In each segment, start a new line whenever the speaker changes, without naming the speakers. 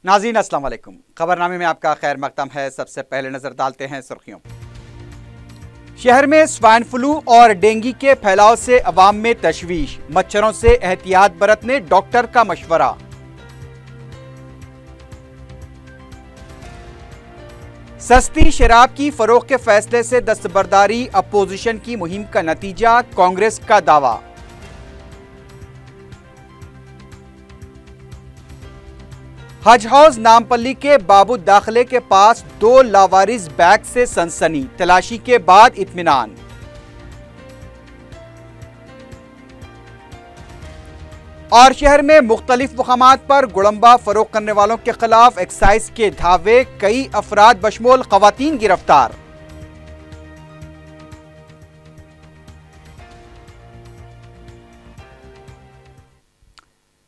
नाज़रीन अस्सलाम वालेकुम। खबरनामे में आपका खैर मकदम है। सबसे पहले नजर डालते हैं सुर्खियों। शहर में स्वाइन फ्लू और डेंगू के फैलाव से अवाम में तशवीश, मच्छरों से एहतियात बरतने डॉक्टर का मशवरा। सस्ती शराब की फरोख्त के फैसले से दस्तबरदारी, अपोजिशन की मुहिम का नतीजा, कांग्रेस का दावा। हज हाउस नामपल्ली के बाबू दाखिले के पास 2 लावारिस बैग से सनसनी, तलाशी के बाद इत्मीनान। और शहर में मुख्तलिफ मकामात पर गुड़म्बा फरोख्त करने वालों के खिलाफ एक्साइज के धावे, कई अफराद बशमूल खवातीन गिरफ्तार।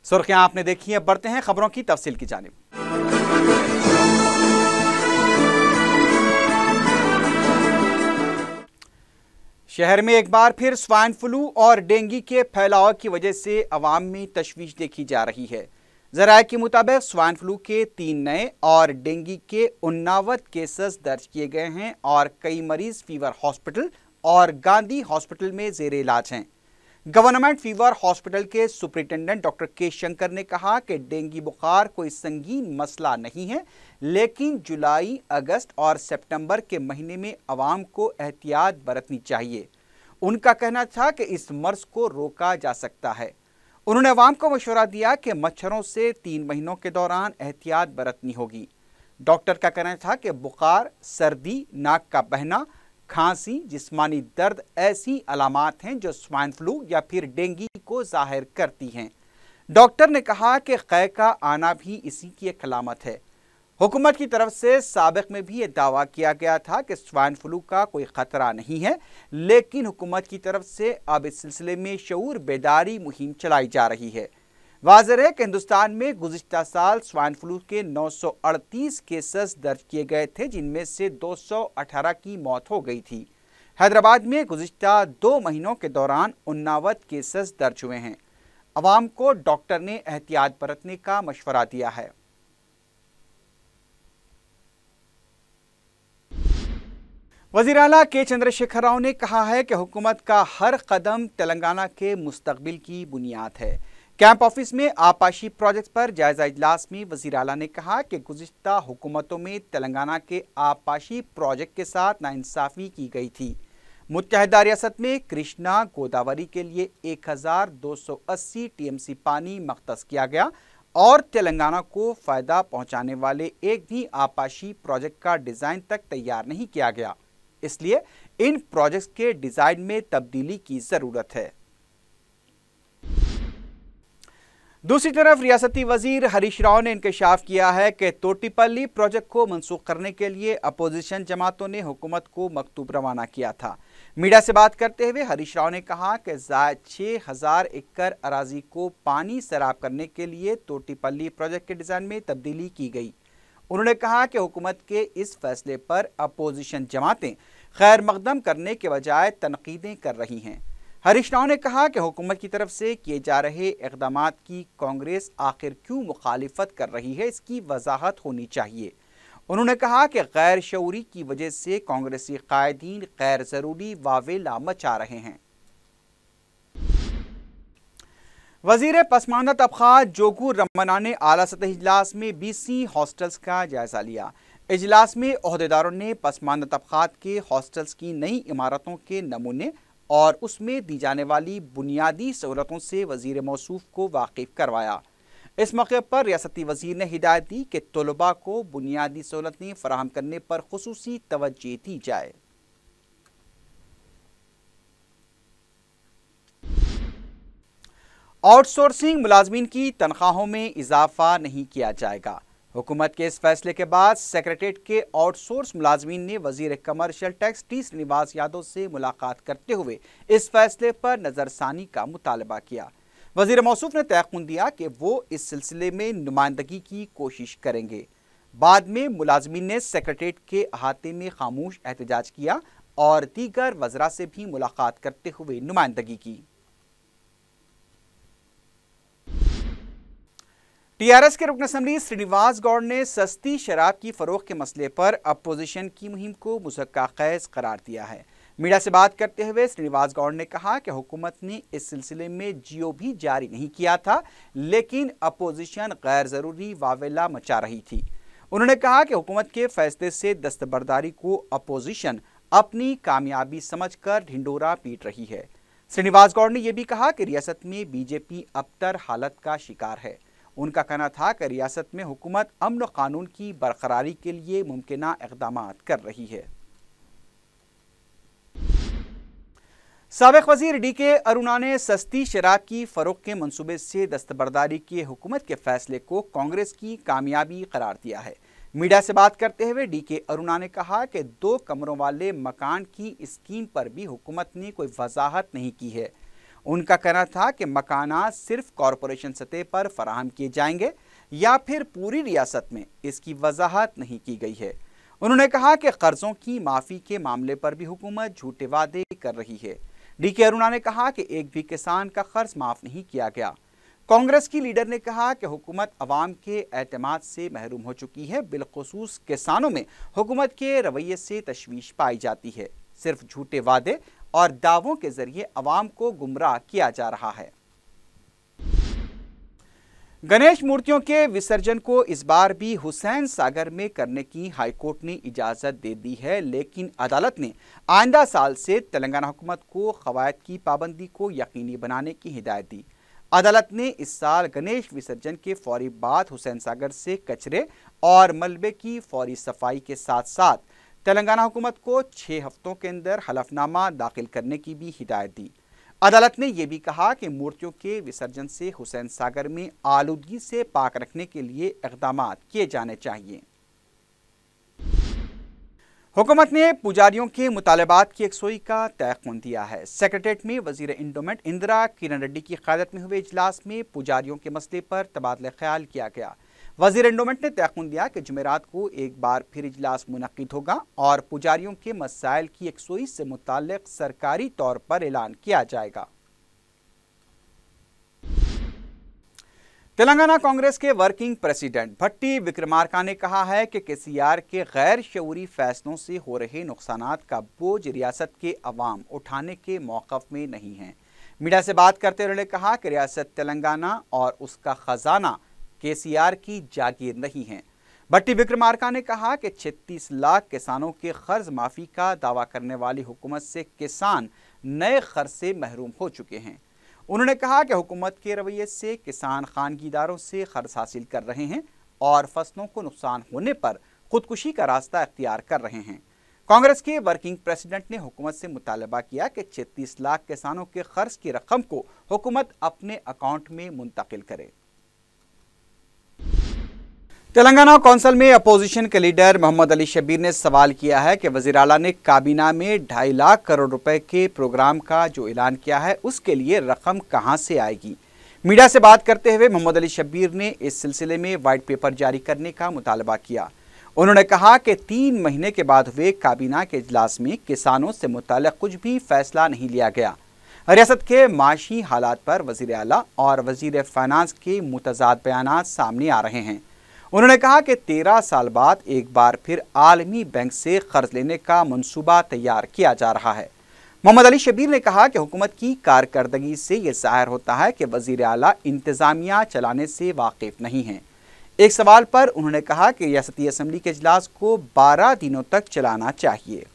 सुर्खियां आपने देखी हैं, बढ़ते हैं खबरों की तफसील की जानिब। शहर में एक बार फिर स्वाइन फ्लू और डेंगू के फैलाव की वजह से अवाम में तशवीश देखी जा रही है। ज़राए के मुताबिक स्वाइन फ्लू के 3 नए और डेंगू के 89 केसेस दर्ज किए गए हैं और कई मरीज फीवर हॉस्पिटल और गांधी हॉस्पिटल में जेर इलाज हैं। गवर्नमेंट फीवर हॉस्पिटल के सुपरिटेंडेंट डॉक्टर के शंकर ने कहा कि डेंगू बुखार कोई संगीन मसला नहीं है, लेकिन जुलाई, अगस्त और सितंबर के महीने में अवाम को एहतियात बरतनी चाहिए। उनका कहना था कि इस मर्ज को रोका जा सकता है। उन्होंने अवाम को मशवरा दिया कि मच्छरों से 3 महीनों के दौरान एहतियात बरतनी होगी। डॉक्टर का कहना था कि बुखार, सर्दी, नाक का बहना, खांसी, जिस्मानी दर्द ऐसी अलामात हैं जो स्वाइन फ्लू या फिर डेंगू को जाहिर करती हैं। डॉक्टर ने कहा कि कै का आना भी इसी की एक अलामत है। हुकूमत की तरफ से साबिक में भी ये दावा किया गया था कि स्वाइन फ्लू का कोई खतरा नहीं है, लेकिन हुकूमत की तरफ से अब इस सिलसिले में शऊर बेदारी मुहिम चलाई जा रही है। वाज़ेह है कि हिंदुस्तान में गुज़िश्ता साल स्वाइन फ्लू के 938 केसेस दर्ज किए गए थे, जिनमें से 218 की मौत हो गई थी। हैदराबाद में गुज़िश्ता 2 महीनों के दौरान 89 केसेस दर्ज हुए हैं। अवाम को डॉक्टर ने एहतियात बरतने का मशवरा दिया है। वज़ीर आला के चंद्रशेखर राव ने कहा है कि हुकूमत का हर कदम तेलंगाना के मुस्तकबिल की बुनियाद है। कैंप ऑफिस में आपाशी प्रोजेक्ट पर जायजा इजलास में वज़ीर आला ने कहा कि गुज़िश्ता हुकूमतों में तेलंगाना के आपाशी प्रोजेक्ट के साथ नाइंसाफ़ी की गई थी। मुत्तहिदा रियासत में कृष्णा गोदावरी के लिए 1280 टीएमसी पानी मख्तस किया गया और तेलंगाना को फ़ायदा पहुँचाने वाले एक भी आपाशी प्रोजेक्ट का डिज़ाइन तक तैयार नहीं किया गया। इसलिए इन प्रोजेक्ट्स के डिज़ाइन में तब्दीली की ज़रूरत है। दूसरी तरफ रियासती वजीर हरीश राव ने इंकशाफ किया है कि तोटीपल्ली प्रोजेक्ट को मनसूख करने के लिए अपोजिशन जमातों ने हुकूमत को मकतूब रवाना किया था। मीडिया से बात करते हुए हरीश राव ने कहा कि ज़ायद 6000 एकड़ अराजी को पानी सैराब करने के लिए तोटीपल्ली प्रोजेक्ट के डिज़ाइन में तब्दीली की गई। उन्होंने कहा कि हुकूमत के इस फैसले पर अपोजिशन जमातें खैर मकदम करने के बजाय तनकीदें कर रही हैं। हरीश राव ने कहा कि हुकूमत की तरफ से किए जा रहे इक़दामात की कांग्रेस आखिर क्यों मुखालिफत कर रही है, इसकी वजाहत होनी चाहिए। उन्होंने कहा कि गैर शऊरी की वजह से कांग्रेसी कायदीन गैर ज़रूरी वावेला मचा रहे हैं। वज़ीर पसमानदा तबक़ात जोगू रमना ने आला सतही इजलास में BC हॉस्टल्स का जायजा लिया। इजलास में ओहदेदारों ने पसमानदा तबक़ात के हॉस्टल्स की नई इमारतों के नमूने और उसमें दी जाने वाली बुनियादी सहूलतों से वज़ीर मौसूफ को वाकिफ़ करवाया। इस मौके पर रियासती वज़ीर ने हिदायत दी कि तलबा को बुनियादी सहूलतें फराहम करने पर खुसूसी तवज्जो दी जाए। आउटसोर्सिंग मुलाजमीन की तनख्वाहों में इजाफा नहीं किया जाएगा। हुकूमत के इस फैसले के बाद सेक्रेटेरिएट के आउटसोर्स मुलाजमीन ने वजीर commercial tax T Srinivas Yadav से मुलाकात करते हुए इस फैसले पर नज़रसानी का मुतालबा किया। वजीर मौसूफ ने तयक़ुन दिया कि वो इस सिलसिले में नुमाइंदगी की कोशिश करेंगे। बाद में मुलाजमीन ने सेक्रेटेरिएट के अहाते में खामोश एहतजाज किया और दीगर वज़रा से भी मुलाकात करते हुए नुमाइंदगी की। टीआरएस के रुकन असम्बली श्रीनिवास गौड़ ने सस्ती शराब की फरोख्त के मसले पर अपोजिशन की मुहिम को मुज़क्का खैज करार दिया है। मीडिया से बात करते हुए श्रीनिवास गौड़ ने कहा कि हुकूमत ने इस सिलसिले में जीओ भी जारी नहीं किया था, लेकिन अपोजिशन गैर ज़रूरी वावेला मचा रही थी। उन्होंने कहा कि हुकूमत के फैसले से दस्तबरदारी को अपोजिशन अपनी कामयाबी समझकर ढिंडोरा पीट रही है। श्रीनिवास गौड़ ने यह भी कहा कि रियासत में बीजेपी अबतर हालत का शिकार है। उनका कहना था कि रियासत में हुकूमत अमन व कानून की बरकरारी के लिए मुमकिना इक़दामात कर रही है। साबिक़ वज़ीर डीके अरुणा ने सस्ती शराब की फ़रोख्त के मंसूबे से दस्तबरदारी के हुकूमत के फैसले को कांग्रेस की कामयाबी करार दिया है। मीडिया से बात करते हुए डीके अरुणा ने कहा कि 2 कमरों वाले मकान की स्कीम पर भी हुकूमत ने कोई वजाहत नहीं की है। उनका कहना था कि मकानात सिर्फ कॉरपोरेशन सतह पर फराहम किए जाएंगे या फिर पूरी रियासत में, इसकी वजाहत नहीं की गई है। उन्होंने कहा कि कर्जों की माफ़ी के मामले पर भी हुकूमत झूठे वादे कर रही है। डीके अरुणा ने कहा कि एक भी किसान का कर्ज माफ़ नहीं किया गया। कांग्रेस की लीडर ने कहा कि हुकूमत अवाम के एतमाद से महरूम हो चुकी है। बिलखुसूस किसानों में हुकूमत के रवैये से तशवीश पाई जाती है। सिर्फ झूठे वादे और दावों के जरिए अवाम को गुमराह किया जा रहा है। गणेश मूर्तियों के विसर्जन को इस बार भी हुसैन सागर में करने की हाईकोर्ट ने इजाजत दे दी है, लेकिन अदालत ने आइंदा साल से तेलंगाना हुकूमत को कवायद की पाबंदी को यकीनी बनाने की हिदायत दी। अदालत ने इस साल गणेश विसर्जन के फौरी बाद हुसैन सागर से कचरे और मलबे की फौरी सफाई के साथ साथ तेलंगाना हुकूमत को 6 हफ्तों के अंदर हलफनामा दाखिल करने की भी हिदायत दी। अदालत ने यह भी कहा कि मूर्तियों के विसर्जन से हुसैन सागर में आलूदगी से पाक रखने के लिए इक़दामात किए जाने चाहिए। हुकूमत ने पुजारियों के मुतालबात की यकसोई का तयक़ुन दिया है। सेक्रेटेरिएट में वज़ीर इंडोमेंट इंदिरा किरण रेड्डी की क़यादत में हुए इजलास में पुजारियों के मसले पर तबादला ख्याल किया गया। वज़ीर इंडोमेंट ने तयक़ुन दिया कि जुमेरात को एक बार फिर इजलास मुनक़्क़िद होगा और पुजारियों के मसाइल की यकसोई से मुताल्लिक़ सरकारी तौर पर ऐलान किया जाएगा। तेलंगाना कांग्रेस के वर्किंग प्रेसिडेंट भट्टी विक्रमार्का ने कहा है कि केसीआर के गैर शऊरी फैसलों से हो रहे नुकसानात का बोझ रियासत के अवाम उठाने के मौक़िफ़ में नहीं है। मीडिया से बात करते हुए उन्होंने कहा कि रियासत तेलंगाना और उसका खजाना केसीआर की जागीर नहीं है। भट्टी विक्रमार्का ने कहा कि 36 लाख किसानों के कर्ज माफ़ी का दावा करने वाली हुकूमत से किसान नए कर्ज से महरूम हो चुके हैं। उन्होंने कहा कि हुकूमत के रवैये से किसान खानगीदारों से कर्ज हासिल कर रहे हैं और फसलों को नुकसान होने पर खुदकुशी का रास्ता इख्तियार कर रहे हैं। कांग्रेस के वर्किंग प्रेसिडेंट ने हुकूमत से मुतालबा किया कि 36 लाख किसानों के कर्ज की रकम को हुकूमत अपने अकाउंट में मुंतकिल करे। तेलंगाना कौंसिल में अपोजिशन के लीडर मोहम्मद अली शब्बीर ने सवाल किया है कि वज़ीर आला ने काबीना में 2.5 लाख करोड़ रुपए के प्रोग्राम का जो ऐलान किया है उसके लिए रकम कहां से आएगी। मीडिया से बात करते हुए मोहम्मद अली शब्बीर ने इस सिलसिले में वाइट पेपर जारी करने का मुतालबा किया। उन्होंने कहा कि 3 महीने के बाद हुए काबीना के इजलास में किसानों से मुताल्लिक़ कुछ भी फैसला नहीं लिया गया। रियासत के माशी हालात पर वज़ीर आला और वज़ीर फाइनेंस के मुतज़ाद बयानात सामने आ रहे हैं। उन्होंने कहा कि 13 साल बाद एक बार फिर आलमी बैंक से कर्ज लेने का मंसूबा तैयार किया जा रहा है। मोहम्मद अली शब्बीर ने कहा कि हुकूमत की कारकर्दगी से यह ज़ाहिर होता है कि वज़ीर आला इंतज़ामिया चलाने से वाकिफ़ नहीं हैं। एक सवाल पर उन्होंने कहा कि रियासती असम्बली के इजलास को 12 दिनों तक चलाना चाहिए।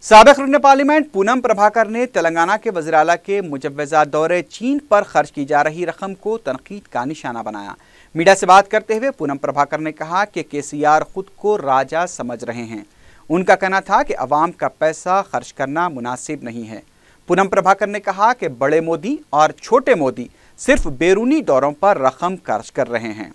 साबिक़ रुकन पार्लियामेंट पूनम प्रभाकर ने तेलंगाना के वज़ीर आला के मुजव्वज़ा दौरे चीन पर खर्च की जा रही रकम को तनकीद का निशाना बनाया। मीडिया से बात करते हुए पूनम प्रभाकर ने कहा कि केसीआर खुद को राजा समझ रहे हैं। उनका कहना था कि अवाम का पैसा खर्च करना मुनासिब नहीं है। पूनम प्रभाकर ने कहा कि बड़े मोदी और छोटे मोदी सिर्फ बैरूनी दौरों पर रकम खर्च कर रहे हैं।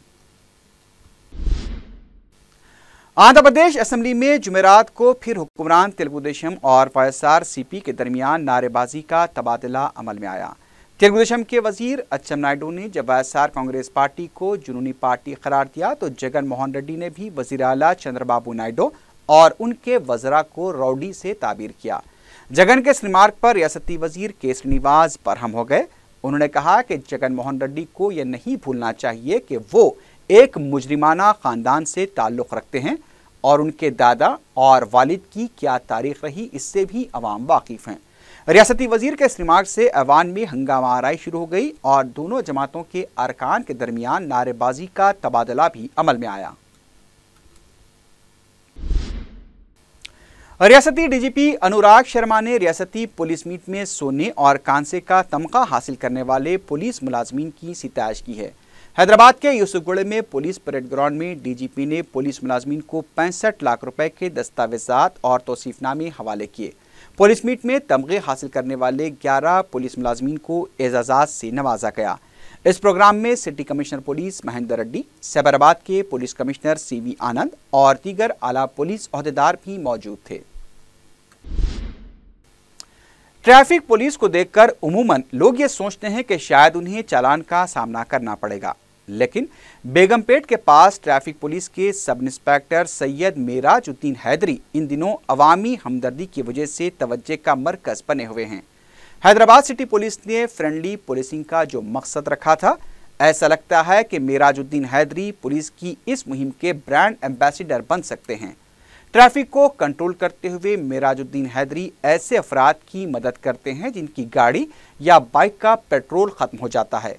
आंध्र प्रदेश असेंबली में जुमेरात को फिर हुक्मरान तेलुगु देशम और वाईएसआरसीपी के दरमियान नारेबाजी का तबादला अमल में आया। तेलुगु देशम के वजीर अच्चम नायडू ने जब वाईएसआर कांग्रेस पार्टी को जुनूनी पार्टी करार दिया तो जगन मोहन रेड्डी ने भी वजीर आला चंद्रबाबू नायडू और उनके वज़रा को रौडी से ताबीर किया। जगन के स्मारक पर रियासती वजीर के श्रीनिवास बरहम हो गए उन्होंने कहा कि जगन मोहन रेड्डी को यह नहीं भूलना चाहिए कि वो एक मुजरिमाना खानदान से ताल्लुक़ रखते हैं और उनके दादा और वालिद की क्या तारीख रही इससे भी अवाम वाकिफ़ हैं। रियासती वजीर के इस रिमार्क से ऐवान में हंगामा आराई शुरू हो गई और दोनों जमातों के अरकान के दरमियान नारेबाजी का तबादला भी अमल में आया। रियासती डीजीपी अनुराग शर्मा ने रियासती पुलिस मीट में सोने और कांसे का तमगा हासिल करने वाले पुलिस मुलाजमीन की सिताइश की है। हैदराबाद के यूसुफगढ़ में पुलिस परेड ग्राउंड में डीजीपी ने पुलिस मुलाजमीन को 65 लाख रुपए के दस्तावेजात और तौसीफनामे हवाले किए। पुलिस मीट में तमगे हासिल करने वाले 11 पुलिस मुलाजमीन को एजाज़ात से नवाजा गया। इस प्रोग्राम में city commissioner police Mahendra Reddy, Cyberabad के पुलिस कमिश्नर सीवी आनंद और दीगर आला पुलिस ओहदेदार भी मौजूद थे। ट्रैफिक पुलिस को देखकर उमूमन लोग ये सोचते हैं कि शायद उन्हें चालान का सामना करना पड़ेगा, लेकिन बेगमपेट के पास ट्रैफिक पुलिस के सब इंस्पेक्टर सैयद मेराजुद्दीन हैदरी इन दिनों अवामी हमदर्दी की वजह से तवज्जो का मरकज बने हुए हैं। हैदराबाद सिटी पुलिस ने फ्रेंडली पुलिसिंग का जो मकसद रखा था, ऐसा लगता है कि मेराजुद्दीन हैदरी पुलिस की इस मुहिम के ब्रांड एम्बेसडर बन सकते हैं। ट्रैफिक को कंट्रोल करते हुए मेराजुद्दीन हैदरी ऐसे अफराद की मदद करते हैं जिनकी गाड़ी या बाइक का पेट्रोल खत्म हो जाता है।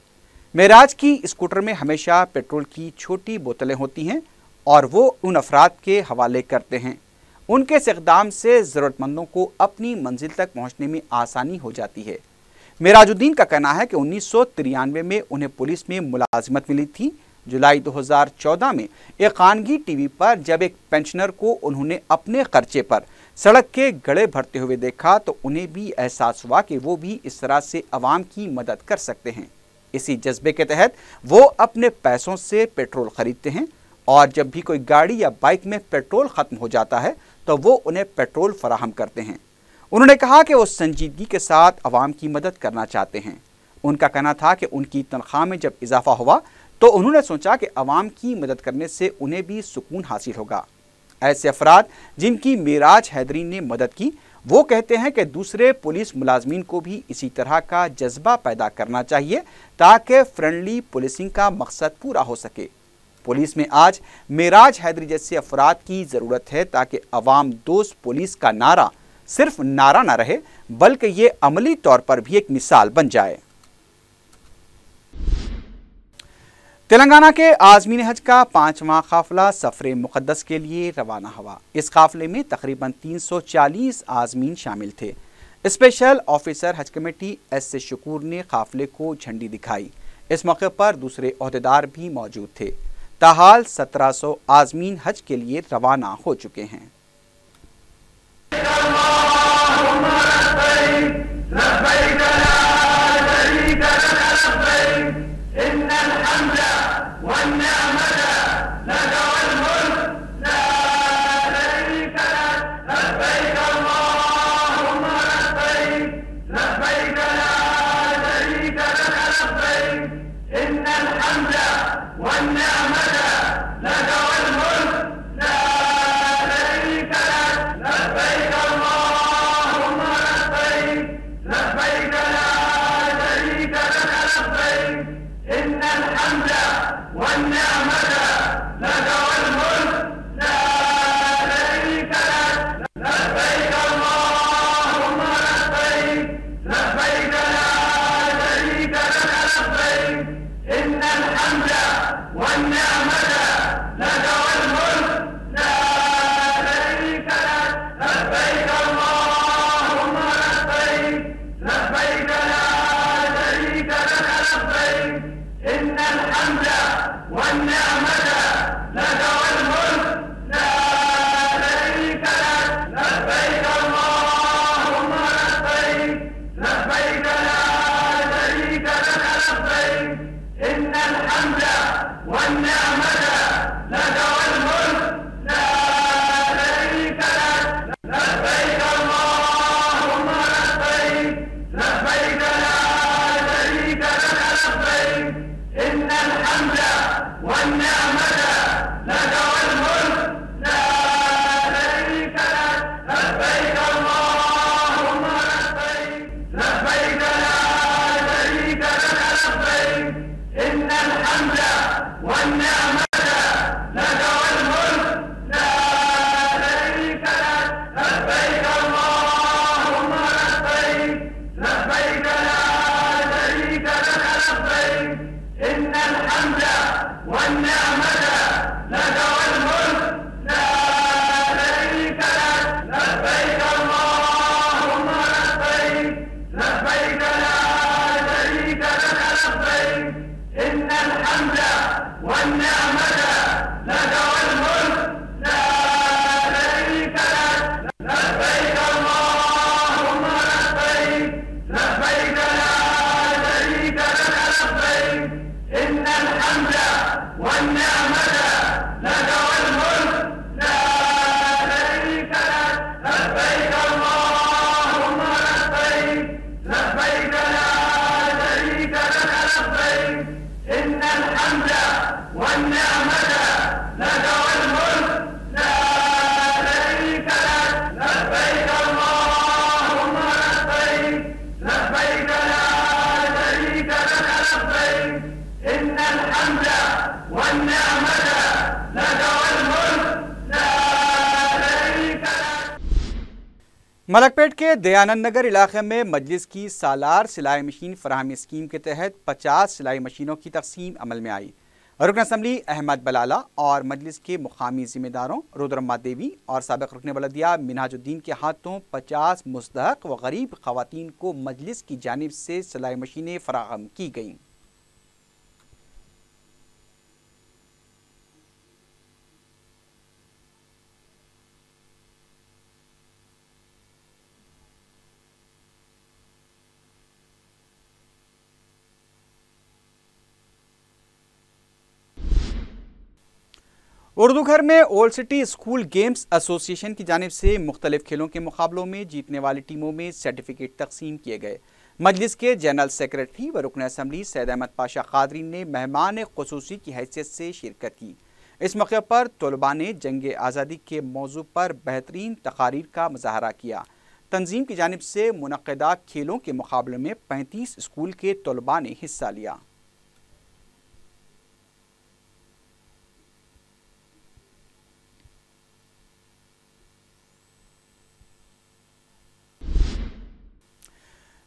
मेराज की स्कूटर में हमेशा पेट्रोल की छोटी बोतलें होती हैं और वो उन अफराद के हवाले करते हैं। उनके इस इक़दाम से ज़रूरतमंदों को अपनी मंजिल तक पहुंचने में आसानी हो जाती है। मेराजुद्दीन का कहना है कि 1993 में उन्हें पुलिस में मुलाजिमत मिली थी। जुलाई 2014 में एक खानगी टीवी पर जब एक पेंशनर को उन्होंने अपने खर्चे पर सड़क के गड़े भरते हुए देखा तो उन्हें भी एहसास हुआ कि वो भी इस तरह से अवाम की मदद कर सकते हैं। इसी जज्बे के तहत वो अपने पैसों से पेट्रोल खरीदते हैं और जब भी कोई गाड़ी या बाइक में पेट्रोल खत्म हो जाता है तो वो उन्हें पेट्रोल फराहम करते हैं। उन्होंने कहा कि वो संजीदगी के साथ अवाम की मदद करना चाहते हैं। उनका कहना था कि उनकी तनख्वाह में जब इजाफा हुआ तो उन्होंने सोचा कि अवाम की मदद करने से उन्हें भी सुकून हासिल होगा। ऐसे अफराद जिनकी मेराज हैदरी ने मदद की, वो कहते हैं कि दूसरे पुलिस मुलाजमीन को भी इसी तरह का जज्बा पैदा करना चाहिए ताकि फ्रेंडली पुलिसिंग का मकसद पूरा हो सके। पुलिस में आज मेराज हैदरी जैसे अफराद की ज़रूरत है ताकि अवाम दोस्त पुलिस का नारा सिर्फ नारा न रहे बल्कि ये अमली तौर पर भी एक मिसाल बन जाए। तेलंगाना के आज़मीन हज का 5वां काफिला सफ़रे मुक़द्दस के लिए रवाना हुआ। इस काफिले में तकरीबन 340 आज़मीन शामिल थे। स्पेशल ऑफिसर हज कमेटी एस शकूर ने काफिले को झंडी दिखाई। इस मौके पर दूसरे ओहदेदार भी मौजूद थे। ताहाल 1700 आज़मीन हज के लिए रवाना हो चुके हैं। ملکپیٹ کے دیانند نگر علاقے میں مجلس کی سالار سلائی مشین فراہمی اسکیم کے تحت 50 سلائی مشینوں کی تقسیم عمل میں آئی۔ رکن اسمبلی احمد بلالہ اور مجلس کے مقامی ذمہ داروں رودرما دیوی اور سابق رکن بلدیہ منہاج الدین کے ہاتھوں 50 مستحق و غریب خواتین کو مجلس کی جانب سے سلائی مشینیں فراہم کی گئیں۔ اردو گھر میں اولڈ سٹی اسکول گیمز ایسوسی ایشن کی جانب سے مختلف کھیلوں کے مقابلوں میں جیتنے والی ٹیموں میں سرٹیفکیٹ تقسیم کیے گئے۔ مجلس کے جنرل سیکریٹری و رکن اسمبلی سید احمد پاشا قادری نے مہمان خصوصی کی حیثیت سے شرکت کی۔ اس موقع پر طلباء نے جنگ آزادی کے موضوع پر بہترین تقاریر کا مظاہرہ کیا۔ تنظیم کی جانب سے منعقدہ کھیلوں کے مقابلے میں 35 اسکول کے طلباء نے حصہ لیا۔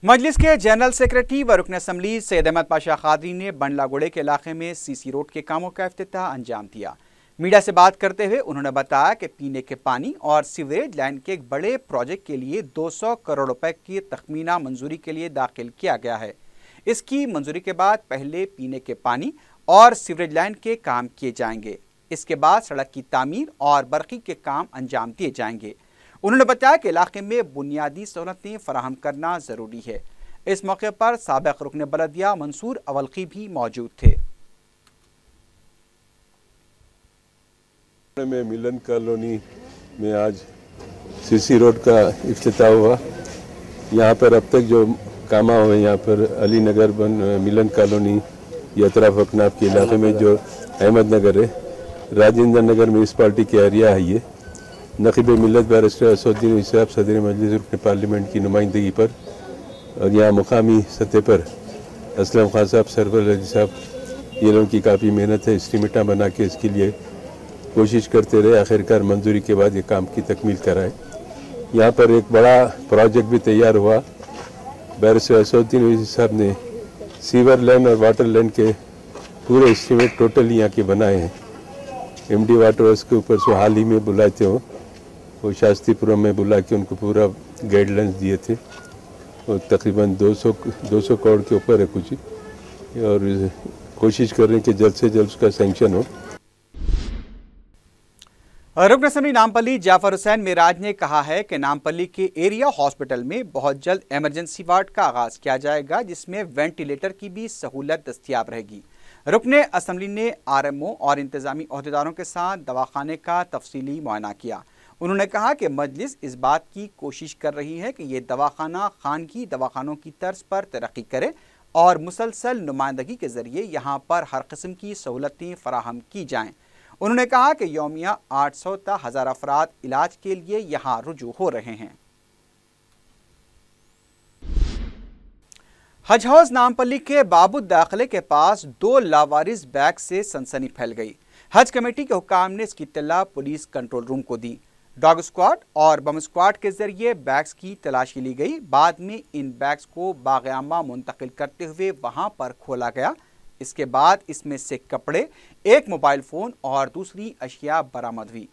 مجلس کے جنرل سیکریٹری و رکن اسمبلی سید احمد پاشا قادری نے بنڈلا گوڑے کے علاقے میں سی سی روڈ کے کاموں کا افتتاح انجام دیا۔ میڈیا سے بات کرتے ہوئے انہوں نے بتایا کہ پینے کے پانی اور سیوریج لائن کے ایک بڑے پروجیکٹ کے لیے 200 کروڑ روپے کی تخمینہ منظوری کے لیے داخل کیا گیا ہے۔ اس کی منظوری کے بعد پہلے پینے کے پانی اور سیوریج لائن کے کام کیے جائیں گے، اس کے بعد سڑک کی تعمیر اور برقی کے کام انجام دیے جائیں گے۔ انہوں نے بتایا کہ علاقے میں بنیادی سہولتیں فراہم کرنا ضروری ہے۔ اس موقع پر سابق رکن بلدیہ منصور اولقی بھی موجود تھے۔
میں ملن کالونی میں آج سی سی روڈ کا افتتاح ہوا۔ یہاں پر اب تک جو کام ہوئے یہاں پر علی نگر ملن کالونی یا اطراف اکناف کے علاقے میں جو احمد نگر ہے، راجندر نگر میونسپلٹی کے ایریا ہے، یہ نقیب ملت بیرسٹر اسد الدین صاحب صدر مجلس رکن پارلیمنٹ کی نمائندگی پر اور یہاں مقامی سطح پر اسلم خان صاحب، سرور علی صاحب، یہ لوگوں کی کافی محنت ہے۔ اسٹیمیٹاں بنا کے اس کے لیے کوشش کرتے رہے، آخرکار منظوری کے بعد یہ کام کی تکمیل کرائے۔ یہاں پر ایک بڑا پروجیکٹ بھی تیار ہوا۔ بیرسٹر اسد الدین صاحب نے سیور لائن اور واٹر لائن کے پورے اسٹیمیٹ ٹوٹل یہاں کے بنائے ہیں۔ ایم ڈی واٹر اس کے اوپر سے حال ہی میں بلائے تھے، وہ شاستری پورم میں بلا کے ان کو پورا گائیڈ لائنس دیے تھے۔ اور تقریباً 200 کروڑ کے اوپر ہے کچھ، اور کوشش کر رہے ہیں کہ جلد سے جلد اس کا سینکشن ہو۔
رکن اسمبلی نامپلی جعفر حسین معراج نے کہا ہے کہ نامپلی کے ایریا ہاسپٹل میں بہت جلد ایمرجنسی وارڈ کا آغاز کیا جائے گا، جس میں وینٹیلیٹر کی بھی سہولت دستیاب رہے گی۔ رکن اسمبلی نے آر ایم او اور انتظامی عہدیداروں کے ساتھ دواخانے کا تفصیلی معائنہ کیا۔ انہوں نے کہا کہ مجلس اس بات کی کوشش کر رہی ہے کہ یہ دواخانہ خانگی دواخانوں کی طرز پر ترقی کرے اور مسلسل نمائندگی کے ذریعے یہاں پر ہر قسم کی سہولتیں فراہم کی جائیں۔ انہوں نے کہا کہ یومیہ 800 تا 1000 افراد علاج کے لیے یہاں رجوع ہو رہے ہیں۔ हज हाउस नामपल्ली के बाबूद दाखिले के पास 2 लावारिस बैग से सनसनी फैल गई। हज कमेटी के हुक्काम ने इसकी इत्तला पुलिस कंट्रोल रूम को दी। डॉग स्क्वाड और बम स्क्वाड के जरिए बैग्स की तलाशी ली गई। बाद में इन बैग्स को बाग़-ए-आमा मुंतकिल करते हुए वहां पर खोला गया। इसके बाद इसमें से कपड़े, एक मोबाइल फ़ोन और दूसरी अशिया बरामद हुई।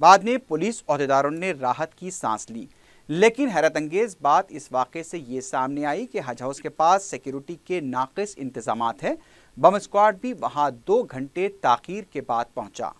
बाद में पुलिस अहदेदारों ने राहत की सांस ली, लेकिन हैरत अंगेज बात इस वाक़े से ये सामने आई कि हज हाउस के पास सिक्योरिटी के नाक़िस इंतजामात हैं। बम स्क्वाड भी वहां 2 घंटे ताख़ीर के बाद पहुंचा।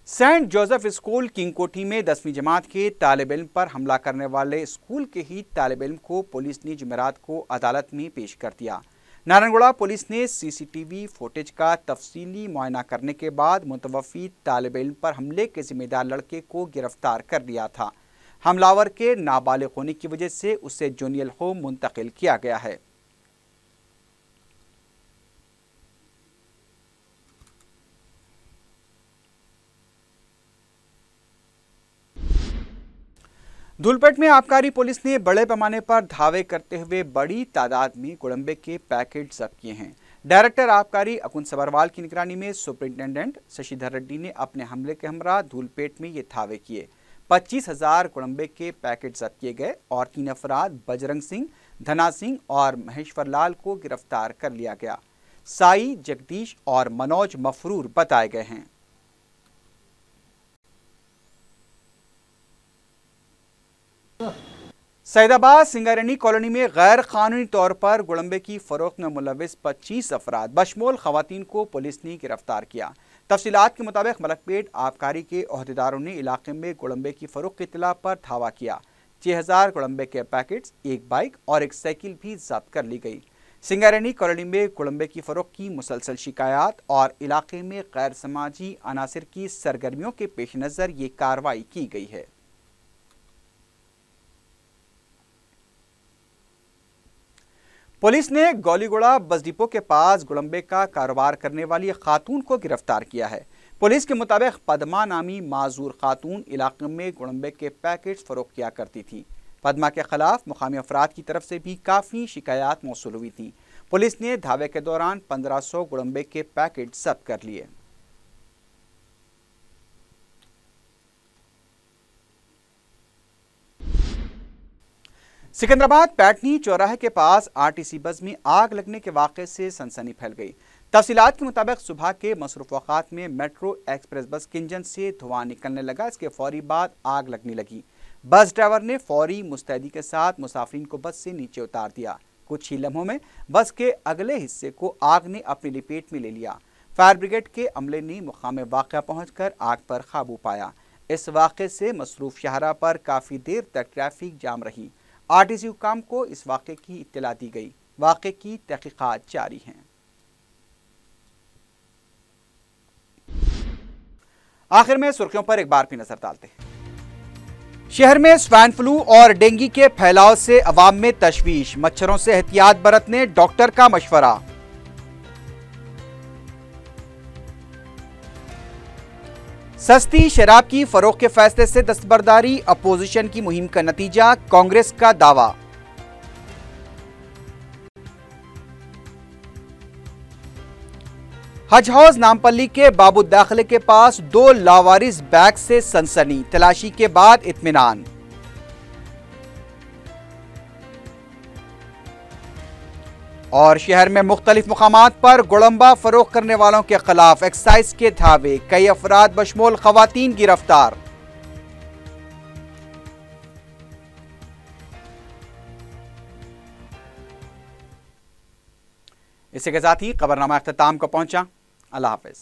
सेंट जोसेफ स्कूल किंगकोठी में 10वीं जमात के तालिब इल्म पर हमला करने वाले स्कूल के ही तालिब इल्म को पुलिस ने जुमेरात को अदालत में पेश कर दिया। नारायणगढ़ पुलिस ने सीसीटीवी फुटेज का तफसीली मुआयना करने के बाद मुतवफ़ी तालिब इल्म पर हमले के जिम्मेदार लड़के को गिरफ्तार कर लिया था। हमलावर के नाबालिग होने की वजह से उसे जूनियर होम मुंतकिल किया गया है। धूलपेट में आबकारी पुलिस ने बड़े पैमाने पर धावे करते हुए बड़ी तादाद में गोड़ंबे के पैकेट जब्त किए हैं। डायरेक्टर आबकारी अकुन सबरवाल की निगरानी में सुपरिंटेंडेंट शशिधर रेड्डी ने अपने हमले के हमरा धूलपेट में ये धावे किए। 25,000 गोड़ंबे के पैकेट जब्त किए गए और 3 अफराद बजरंग सिंह, धना सिंह और महेश्वर लाल को गिरफ्तार कर लिया गया। साई, जगदीश और मनोज मफरूर बताए गए हैं। सैदाबाद सिंगारेनी कॉलोनी में गैर कानूनी तौर पर गोड़ंबे की फरोख्त में मुलविस 25 अफराद बशमूल खवातीन को पुलिस ने गिरफ्तार किया। तफसीलात के मुताबिक मलकपेट आबकारी के अहदेदारों ने इलाके में गोड़ंबे की फरोख्त की इत्तला पर धावा किया। 6000 गोड़ंबे के पैकेट्स, एक बाइक और एक साइकिल भी जब्त कर ली गई। सिंगारेनी कॉलोनी में गोड़ंबे की फरोख्त की मुसलसल शिकायत और इलाके में गैर समाजी अनासिर की सरगर्मियों के पेश नज़र ये कार्रवाई की गई है। पुलिस ने गौलीगोड़ा बस डिपो के पास गोड़ंबे का कारोबार करने वाली खातून को गिरफ्तार किया है। पुलिस के मुताबिक पद्मा नामी माजूर खातून इलाके में गोड़ंबे के पैकेट्स फरोख्त किया करती थी। पद्मा के खिलाफ मुकामी अफराद की तरफ से भी काफ़ी शिकायत मौसूल हुई थी। पुलिस ने धावे के दौरान 1500 गोड़ंबे के पैकेट जब्त कर लिए। सिकंदराबाद पैटनी चौराहे के पास आरटीसी बस में आग लगने के वाक़े से सनसनी फैल गई। तफसीलात के मुताबिक सुबह के मसरूफ औक़ात में मेट्रो एक्सप्रेस बस के इंजन से धुआं निकलने लगा। इसके फौरी बाद आग लगने लगी। बस ड्राइवर ने फौरी मुस्तैदी के साथ मुसाफिरीन को बस से नीचे उतार दिया। कुछ ही लम्हों में बस के अगले हिस्से को आग ने अपनी लपेट में ले लिया। फायर ब्रिगेड के अमले ने मुकाम वाक़या पहुँचकर आग पर काबू पाया। इस वाक़े से मसरूफ शाहरा पर काफ़ी देर तक ट्रैफिक जाम रही। आरटीसी हुकाम को इस वाक़े की इत्तला दी गई। वाक़े की तहक़ीक़ात जारी हैं। आखिर में सुर्खियों पर एक बार फिर नजर डालते हैं। शहर में स्वाइन फ्लू और डेंगू के फैलाव से अवाम में तशवीश। मच्छरों से एहतियात बरतने डॉक्टर का मशवरा। सस्ती शराब की फरोख्त के फैसले से दस्तबरदारी, अपोजिशन की मुहिम का नतीजा, कांग्रेस का दावा। हज हाउस नामपल्ली के बाबूद दाखिले के पास 2 लावारिस बैग से सनसनी, तलाशी के बाद इत्मीनान। और शहर में मुख्तलिफ मुकामात पर गोड़ंबा फरोख्त करने वालों के खिलाफ एक्साइज के धावे, कई अफराद बशमूल खवातीन गिरफ्तार। इसी के साथ ही खबरनामा अख्ताम को पहुंचा। अल्लाह हाफिज।